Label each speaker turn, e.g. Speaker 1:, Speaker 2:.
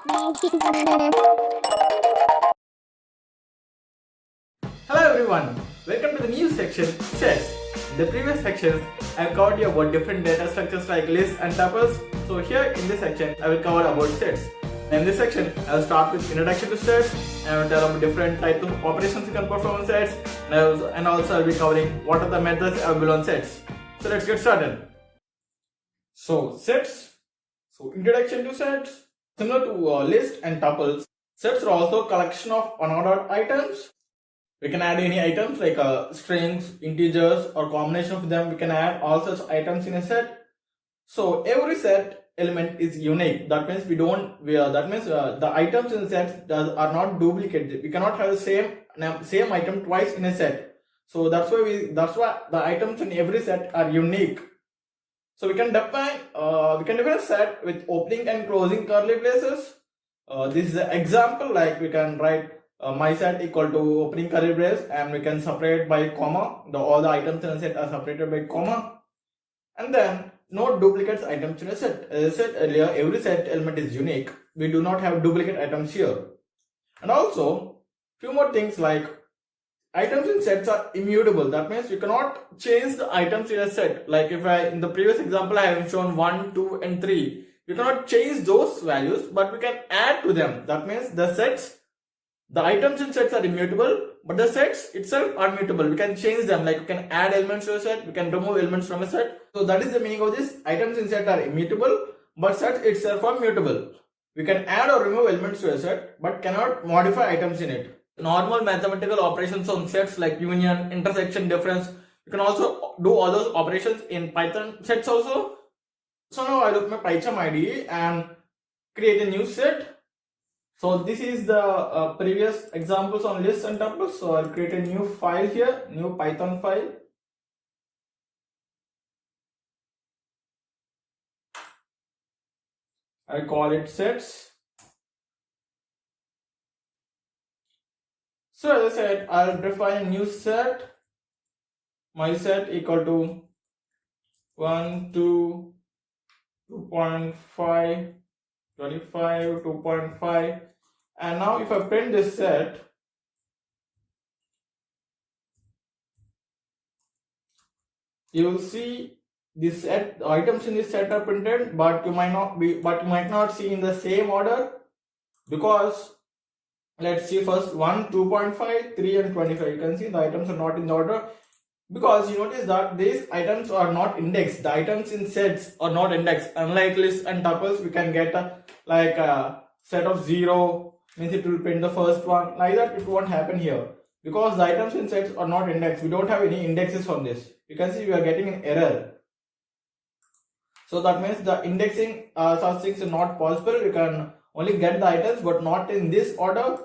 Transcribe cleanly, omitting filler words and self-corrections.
Speaker 1: Hello everyone, welcome to the new section sets. In the previous sections, I have covered you about different data structures like lists and tuples. So here in this section, I will cover about sets. In this section, I will start with introduction to sets, and I will tell about different types of operations you can perform on sets, and also I will be covering what are the methods available on sets. So let's get started. So sets. So introduction to sets. Similar to list and tuples, sets are also a collection of unordered items. We can add any items like strings, integers, or combination of them. We can add all such items in a set. So every set element is unique. That means the items in sets are not duplicated. We cannot have the same item twice in a set. So that's why the items in every set are unique. So we can define a set with opening and closing curly braces. This is an example, like we can write my set equal to opening curly brace, and we can separate by comma. All the items in a set are separated by comma, and then no duplicates items in a set. As I said earlier, every set element is unique. We do not have duplicate items here. And also few more things, like items in sets are immutable. That means you cannot change the items in a set. Like in the previous example, I have shown 1, 2, and 3. You cannot change those values, but we can add to them. That means the items in sets are immutable, but the sets itself are mutable. We can change them, like we can add elements to a set, we can remove elements from a set. So that is the meaning of this. Items in set are immutable, but sets itself are mutable. We can add or remove elements to a set, but cannot modify items in it. Normal mathematical operations on sets like union, intersection, difference, you can also do all those operations in Python sets also. So now I look my PyCharm IDE and create a new set. So this is the previous examples on lists and tuples. So I'll create a new file here, new Python file. I call it sets. So as I said, I'll define a new set. My set equal to 1, 2, 2.5, 25, 2.5. And now if I print this set, you will see this set, the items in this set are printed, but you might not see in the same order, because let's see first 1, 2.5, 3, and 25. You can see the items are not in the order, because you notice that these items are not indexed. The items in sets are not indexed. Unlike lists and tuples, we can get a set of 0, means it will print the first one. Like that, it won't happen here, because the items in sets are not indexed. We don't have any indexes on this. You can see we are getting an error. So that means the indexing such things are not possible. You can only get the items, but not in this order.